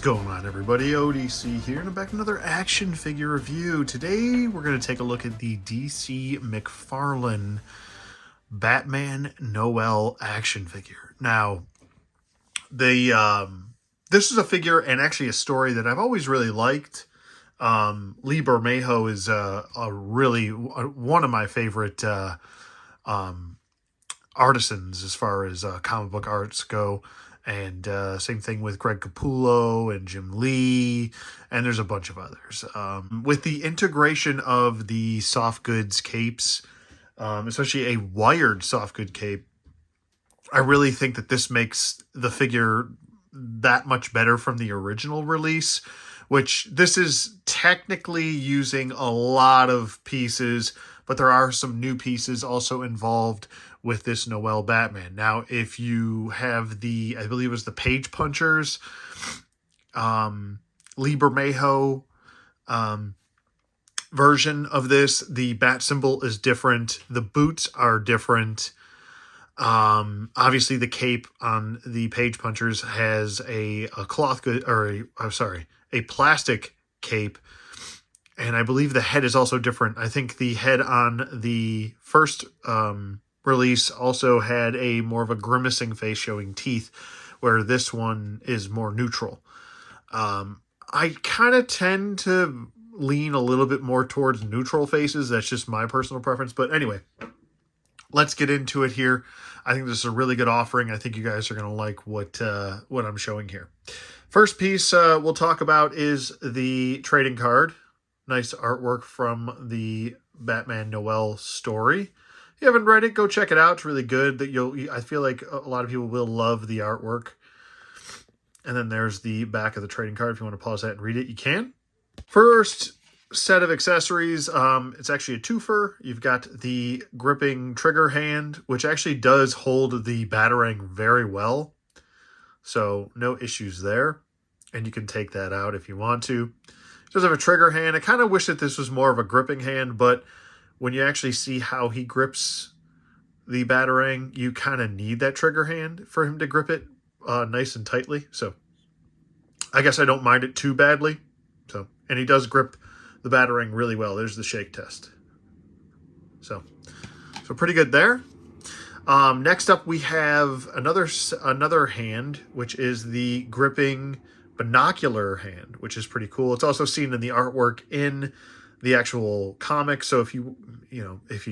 going on, everybody? ODC here, and I'm back with another action figure review. Today, we're going to take a look at the DC Mcfarlane Batman Noel action figure. Now, this is a figure and actually a story that I've always really liked. Lee Bermejo is one of my favorite artisans as far as comic book arts go. And same thing with Greg Capullo and Jim Lee, and there's a bunch of others. With the integration of the soft goods capes, especially a wired soft good cape, I really think that this makes the figure that much better from the original release, which this is technically using a lot of pieces, but there are some new pieces also involved with this Noel Batman. Now, if you have the, I believe it was the Page Punchers, Lee Bermejo version of this, the bat symbol is different. The boots are different. Obviously the cape on the Page Punchers has a cloth good, or a plastic cape. And I believe the head is also different. I think the head on the first release also had a more of a grimacing face showing teeth, where this one is more neutral. I kind of tend to lean a little bit more towards neutral faces. That's just my personal preference. But anyway, let's get into it here. I think this is a really good offering. I think you guys are going to like what I'm showing here. First piece we'll talk about is the trading card. Nice artwork from the Batman Noel story. If you haven't read it, go check it out. It's really good. I feel like a lot of people will love the artwork. And then there's the back of the trading card. If you want to pause that and read it, you can. First set of accessories, it's actually a twofer. You've got the gripping trigger hand, which actually does hold the Batarang very well. So no issues there. And you can take that out if you want to. It does have a trigger hand. I kind of wish that this was more of a gripping hand, but when you actually see how he grips the Batarang, you kind of need that trigger hand for him to grip it nice and tightly. So I guess I don't mind it too badly. And he does grip the Batarang really well. There's the shake test. So pretty good there. Next up, we have another hand, which is the gripping binocular hand, which is pretty cool. It's also seen in the artwork in the actual comic. So if you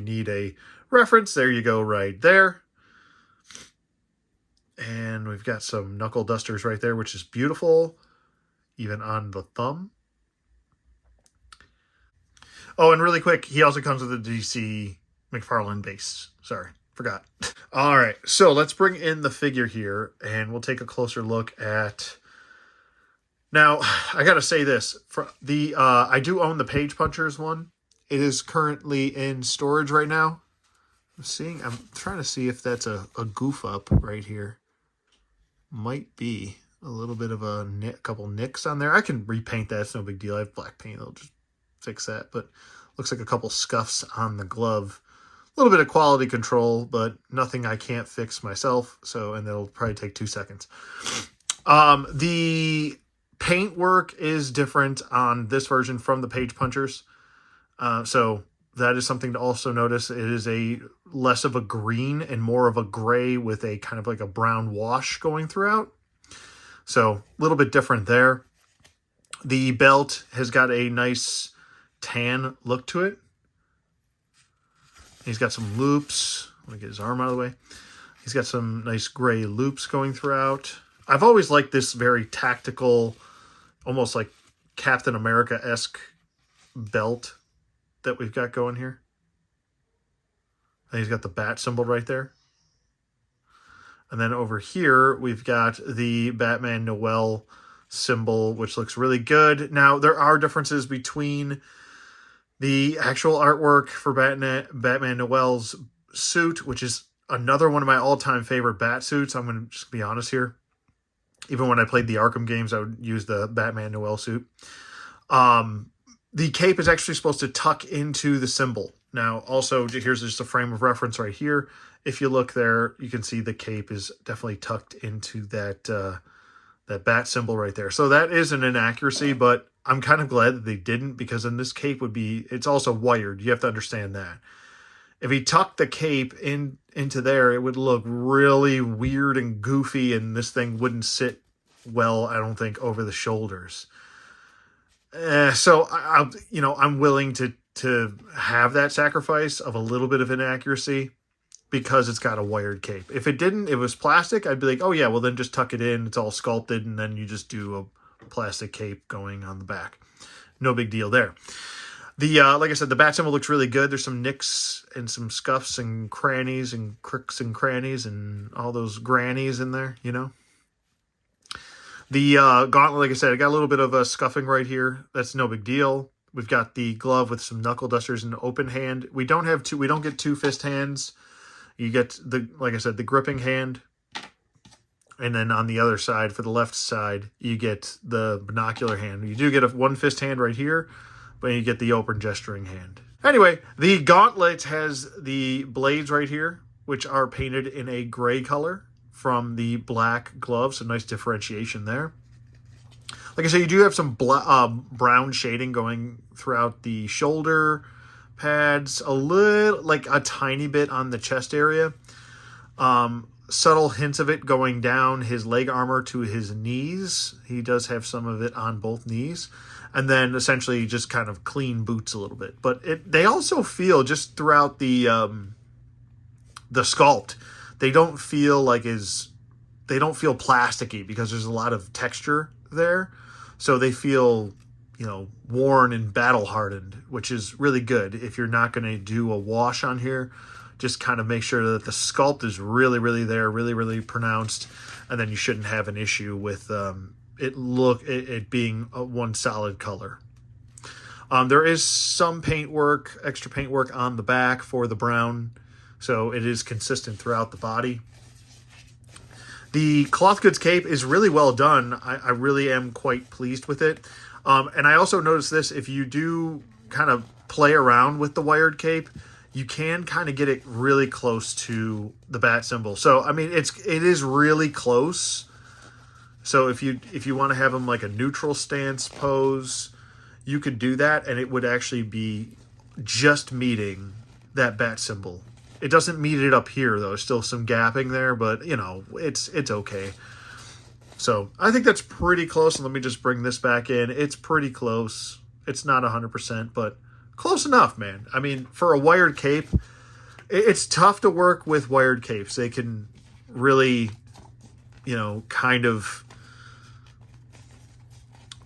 need a reference, there you go right there. And we've got some knuckle dusters right there, which is beautiful, even on the thumb. Oh, and really quick, he also comes with a DC Mcfarlane base. Sorry, forgot. All right, so let's bring in the figure here, and we'll take a closer look at... Now, I got to say this. I do own the Page Punchers one. It is currently in storage right now. I'm trying to see if that's a goof up right here. Might be a little bit of a couple nicks on there. I can repaint that. It's no big deal. I have black paint. I'll just fix that. But looks like a couple scuffs on the glove. A little bit of quality control, but nothing I can't fix myself. And that'll probably take 2 seconds. The paint work is different on this version from the Page Punchers. So that is something to also notice. It is less of a green and more of a gray with a kind of like a brown wash going throughout. So a little bit different there. The belt has got a nice tan look to it. He's got some loops. Let me get his arm out of the way. He's got some nice gray loops going throughout. I've always liked this very tactical, almost like Captain America-esque belt that we've got going here. And he's got the bat symbol right there. And then over here, we've got the Batman Noel symbol, which looks really good. Now, there are differences between the actual artwork for Batman Noel's suit, which is another one of my all-time favorite bat suits. I'm going to just be honest here. Even when I played the Arkham games, I would use the Batman Noel suit. The cape is actually supposed to tuck into the symbol. Now, also, here's just a frame of reference right here. If you look there, you can see the cape is definitely tucked into that That bat symbol right there. So that is an inaccuracy, but I'm kind of glad that they didn't, because then this cape would be, it's also wired. You have to understand that. If he tucked the cape into there, it would look really weird and goofy, and this thing wouldn't sit well, I don't think, over the shoulders. So I'm willing to have that sacrifice of a little bit of inaccuracy because it's got a wired cape. If it didn't, it was plastic, I'd be like, oh yeah, well then just tuck it in. It's all sculpted, and then you just do a plastic cape going on the back. No big deal there. The like I said, the bat symbol looks really good. There's some nicks and some scuffs and crannies and crooks and crannies and all those grannies in there, you know. The gauntlet, like I said, I got a little bit of a scuffing right here. That's no big deal. We've got the glove with some knuckle dusters and open hand. We don't get two fist hands. You get like I said, the gripping hand. And then on the other side, for the left side, you get the binocular hand. You do get a one fist hand right here, but you get the open gesturing hand. Anyway, the gauntlet has the blades right here, which are painted in a gray color from the black gloves. So nice differentiation there. Like I said, you do have some brown shading going throughout the shoulder pads, a tiny bit on the chest area. Subtle hints of it going down his leg armor to his knees. He does have some of it on both knees. And then essentially just kind of clean boots a little bit. But they also feel, just throughout the sculpt, they don't feel plasticky because there's a lot of texture there. So they feel, worn and battle hardened, which is really good. If you're not going to do a wash on here, just kind of make sure that the sculpt is really, really there, really, really pronounced. And then you shouldn't have an issue with it being one solid color. There is some extra paint work on the back for the brown, so it is consistent throughout the body. The cloth goods cape is really well done. I really am quite pleased with it. And I also noticed this, if you do kind of play around with the wired cape, you can kind of get it really close to the bat symbol. So, I mean, it is really close. So if you want to have them like a neutral stance pose, you could do that, and it would actually be just meeting that bat symbol. It doesn't meet it up here, though. There's still some gapping there, but, it's okay. So I think that's pretty close. And let me just bring this back in. It's pretty close. It's not 100%, but close enough, man. I mean, for a wired cape, it's tough to work with wired capes. They can really, kind of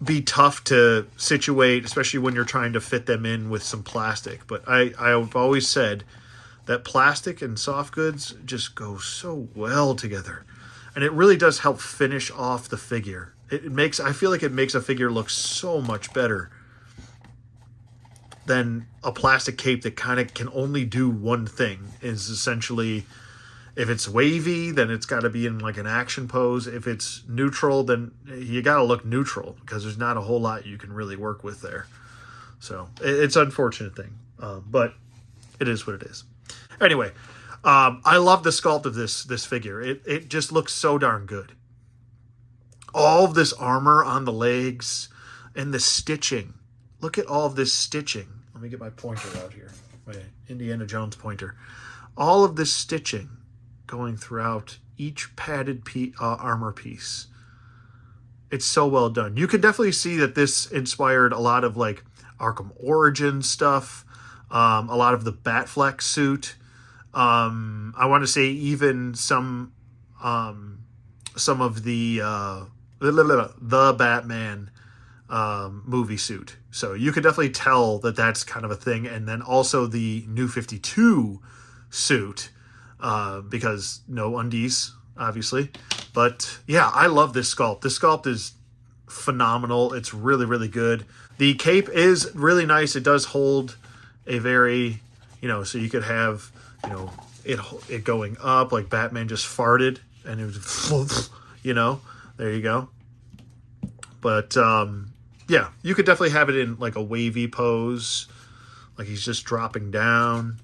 be tough to situate, especially when you're trying to fit them in with some plastic. But I've always said that plastic and soft goods just go so well together. And it really does help finish off the figure. I feel like it makes a figure look so much better than a plastic cape that kind of can only do one thing. Is essentially, if it's wavy, then it's got to be in like an action pose. If it's neutral, then you got to look neutral, because there's not a whole lot you can really work with there. So it's an unfortunate thing, but it is what it is. Anyway, I love the sculpt of this figure. It just looks so darn good. All of this armor on the legs and the stitching. Look at all of this stitching. Let me get my pointer out here. My Indiana Jones pointer. All of this stitching going throughout each padded armor piece. It's so well done. You can definitely see that this inspired a lot of like Arkham Origins stuff. A lot of the Batfleck suit. I want to say even some of the Batman movie suit. So you could definitely tell that that's kind of a thing. And then also the New 52 suit, because no undies, obviously. But yeah, I love this sculpt. This sculpt is phenomenal. It's really, really good. The cape is really nice. It does hold a very, so you could have, it going up like Batman just farted and it was, there you go. But, yeah, you could definitely have it in like a wavy pose, like he's just dropping down,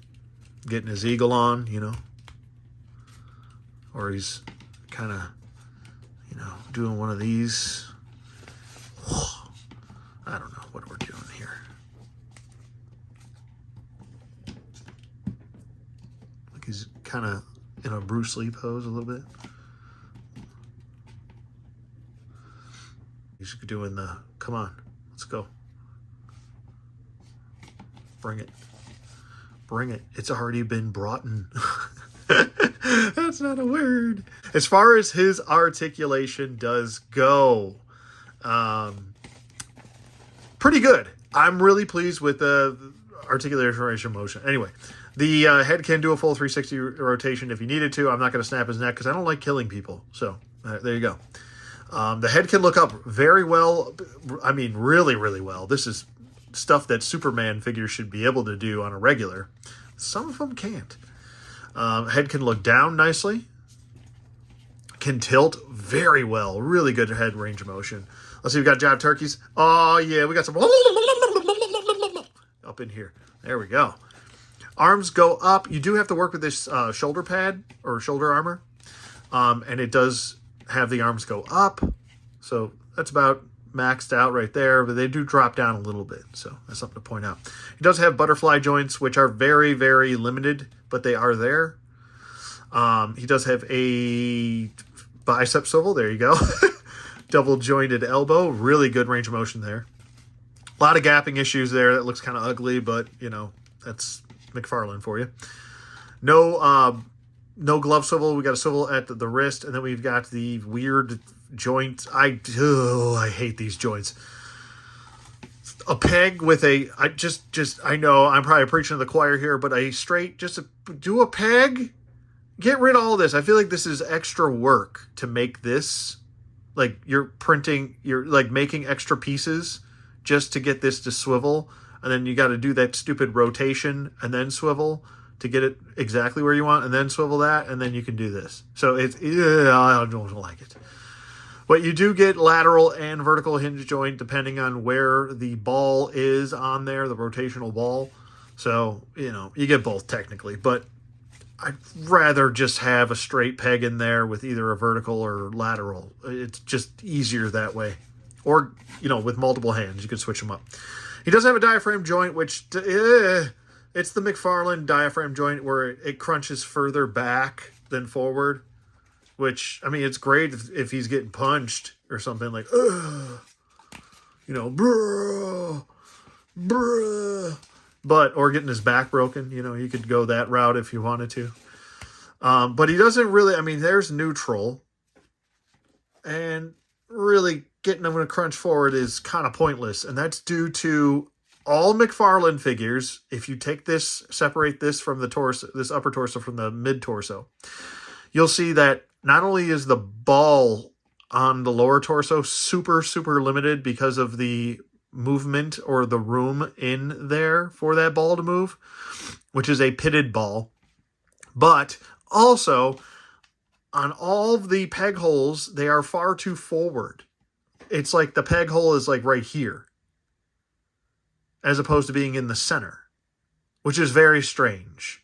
getting his eagle on, or he's kind of, you know, doing one of these. I don't know what we're doing here. Like he's kind of in a Bruce Lee pose a little bit. He's doing the, come on, let's go. Bring it. Bring it. It's already been brought in. That's not a word. As far as his articulation does go, pretty good. I'm really pleased with the articulation motion. Anyway, the head can do a full 360 rotation if you needed to. I'm not going to snap his neck because I don't like killing people. So there you go. The head can look up very well. I mean, really, really well. This is stuff that Superman figures should be able to do on a regular. Some of them can't. Head can look down nicely. Can tilt very well. Really good head range of motion. Let's see, we've got job turkeys. Oh, yeah, we got some up in here. There we go. Arms go up. You do have to work with this shoulder pad or shoulder armor. And it does have the arms go up. So that's about maxed out right there, but they do drop down a little bit. So that's something to point out. He does have butterfly joints, which are very, very limited, but they are there. He does have a bicep swivel. There you go. Double jointed elbow. Really good range of motion there. A lot of gapping issues there. That looks kind of ugly, but, you know, that's McFarlane for you. No glove swivel. We got a swivel at the wrist, and then we've got the weird joint. I hate these joints. A peg with a, I know I'm probably preaching to the choir here, but do a peg. Get rid of all this. I feel like this is extra work to make this. Like you're making extra pieces just to get this to swivel, and then you got to do that stupid rotation and then swivel to get it exactly where you want, and then swivel that, and then you can do this. So I don't like it. But you do get lateral and vertical hinge joint depending on where the ball is on there, the rotational ball. So, you know, you get both technically, but I'd rather just have a straight peg in there with either a vertical or lateral. It's just easier that way. Or, you know, with multiple hands, you can switch them up. He does have a diaphragm joint, which it's the McFarlane diaphragm joint where it crunches further back than forward. Which, I mean, it's great if he's getting punched or something like, you know, bruh. But, or getting his back broken, you know, you could go that route if you wanted to. But he doesn't really, I mean, there's neutral. And really getting him to crunch forward is kind of pointless. And that's due to all McFarlane figures. If you take this, separate this from the torso, this upper torso from the mid torso, you'll see that not only is the ball on the lower torso super, super limited because of the movement or the room in there for that ball to move, which is a pitted ball, but also on all of the peg holes, they are far too forward. It's like the peg hole is like right here as opposed to being in the center, which is very strange.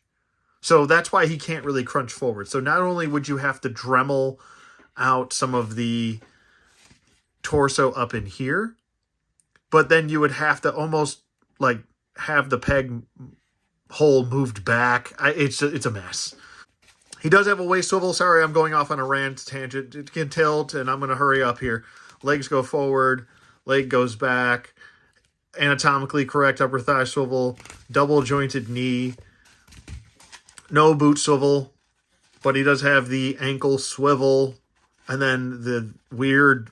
So that's why he can't really crunch forward. So not only would you have to Dremel out some of the torso up in here, but then you would have to almost like have the peg hole moved back. It's a mess. He does have a waist swivel. Sorry, I'm going off on a rant tangent. It can tilt, and I'm going to hurry up here. Legs go forward. Leg goes back. Anatomically correct upper thigh swivel. Double jointed knee. No boot swivel, but he does have the ankle swivel. And then the weird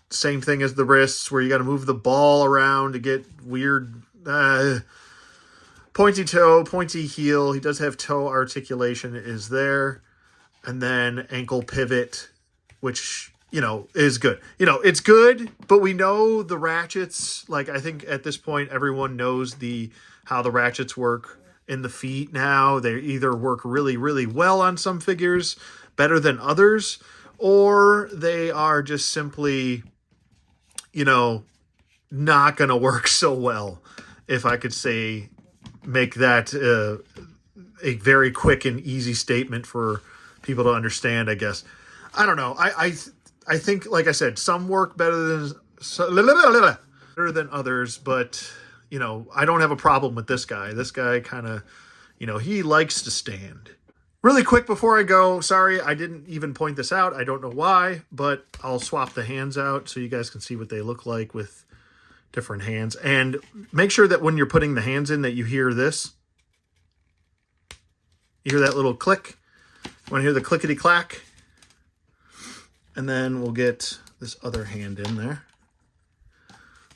same thing as the wrists where you got to move the ball around to get weird pointy toe, pointy heel. He does have toe articulation is there. And then ankle pivot, which, you know, is good. You know, it's good, but we know the ratchets. Like, I think at this point, everyone knows how the ratchets work in the feet now. They either work really, really well on some figures, better than others, or they are just simply, you know, not going to work so well. If I could say, make that a very quick and easy statement for people to understand, I guess. I don't know. I think, like I said, some work better than others, but you know, I don't have a problem with this guy. This guy kind of, you know, he likes to stand. Really quick before I go, sorry, I didn't even point this out. I don't know why, but I'll swap the hands out so you guys can see what they look like with different hands. And make sure that when you're putting the hands in that you hear this. You hear that little click? You want to hear the clickety-clack? And then we'll get this other hand in there.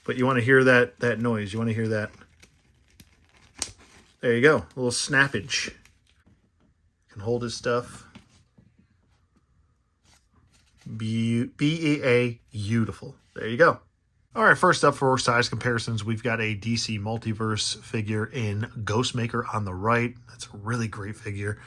But you want to hear that noise. You want to hear that. There you go. A little snappage. Can hold his stuff. B-E-A, beautiful. There you go. All right, first up for size comparisons, we've got a DC Multiverse figure in Ghostmaker on the right. That's a really great figure.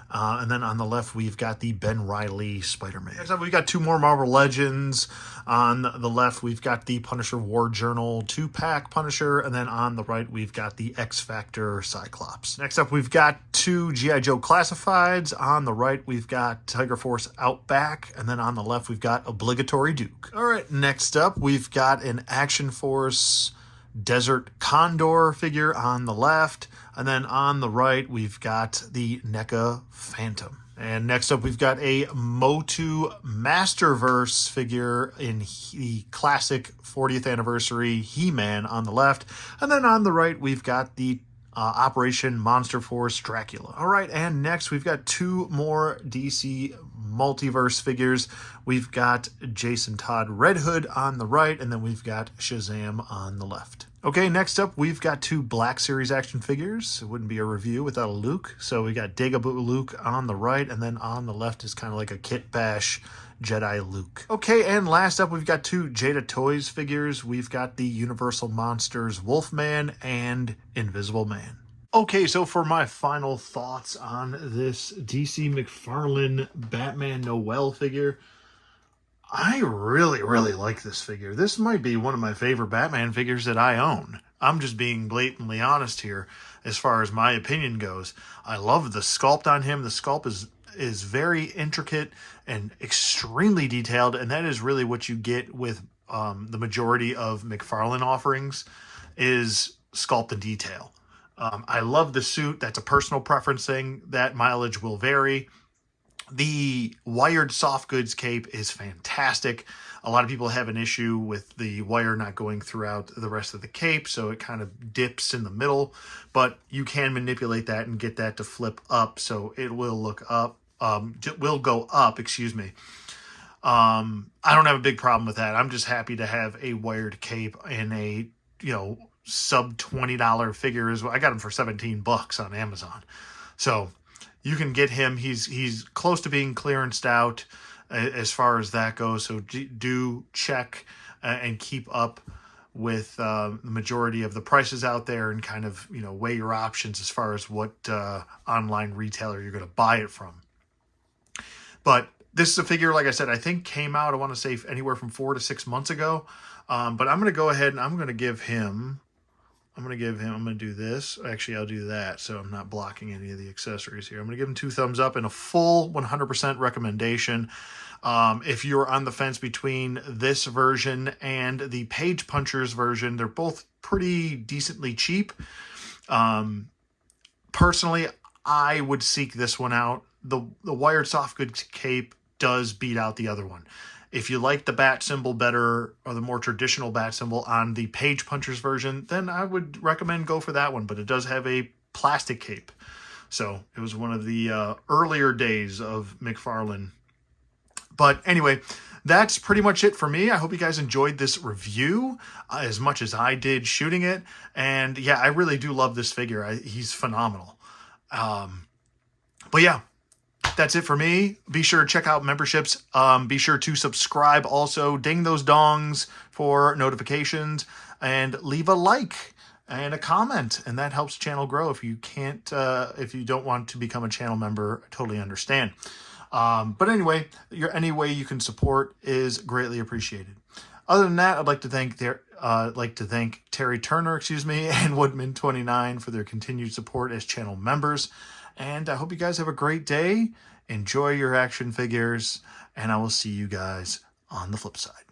And then on the left, we've got the Ben Reilly Spider-Man. Next up, we've got two more Marvel Legends. On the left, we've got the Punisher War Journal 2-pack Punisher. And then on the right, we've got the X-Factor Cyclops. Next up, we've got two G.I. Joe Classifieds. On the right, we've got Tiger Force Outback. And then on the left, we've got Obligatory Duke. All right, next up, we've got an Action Force Desert Condor figure on the left. And then on the right, we've got the NECA Phantom. And next up, we've got a Motu Masterverse figure in the classic 40th anniversary He-Man on the left. And then on the right, we've got the Operation Monster Force Dracula. All right, and next we've got two more DC Multiverse figures. We've got Jason Todd Red Hood on the right, and then we've got Shazam on the left. Okay, next up, we've got two Black Series action figures. It wouldn't be a review without a Luke. So we got Dagobah Luke on the right, and then on the left is kind of like a Kit Bash Jedi Luke. Okay, and last up, we've got two Jada Toys figures. We've got the Universal Monsters Wolfman and Invisible Man. Okay, so for my final thoughts on this DC McFarlane Batman Noel figure, I really, really like this figure. This might be one of my favorite Batman figures that I own. I'm just being blatantly honest here as far as my opinion goes. I love the sculpt on him. The sculpt is very intricate and extremely detailed, and that is really what you get with the majority of McFarlane offerings is sculpt and detail. I love the suit. That's a personal preference thing. That mileage will vary. The wired soft goods cape is fantastic. A lot of people have an issue with the wire not going throughout the rest of the cape, so it kind of dips in the middle, but you can manipulate that and get that to flip up, so it will look up, will go up, excuse me. I don't have a big problem with that. I'm just happy to have a wired cape in a, you know, sub $20 figure. I got him for $17 on Amazon. So you can get him. He's close to being clearanced out as far as that goes. So do check and keep up with the majority of the prices out there and kind of, you know, weigh your options as far as what online retailer you're going to buy it from. But this is a figure, like I said, I think came out, I want to say anywhere from 4 to 6 months ago. But I'm going to go ahead and I'm going to give him, I'm going to do this. Actually, I'll do that so I'm not blocking any of the accessories here. I'm going to give him 2 thumbs up and a full 100% recommendation. If you're on the fence between this version and the Page Punchers version, they're both pretty decently cheap. Personally, I would seek this one out. The wired soft goods cape does beat out the other one. If you like the bat symbol better, or the more traditional bat symbol on the Page Punchers version, then I would recommend go for that one. But it does have a plastic cape. So it was one of the earlier days of McFarlane. But anyway, that's pretty much it for me. I hope you guys enjoyed this review as much as I did shooting it. And yeah, I really do love this figure. He's phenomenal. But yeah. That's it for me. Be sure to check out memberships. Be sure to subscribe also. Ding those dongs for notifications. And leave a like and a comment. And that helps the channel grow. If you can't, if you don't want to become a channel member, I totally understand. But anyway, any way you can support is greatly appreciated. Other than that, I'd like to thank Terry Turner, and Woodman29 for their continued support as channel members. And I hope you guys have a great day. Enjoy your action figures, and I will see you guys on the flip side.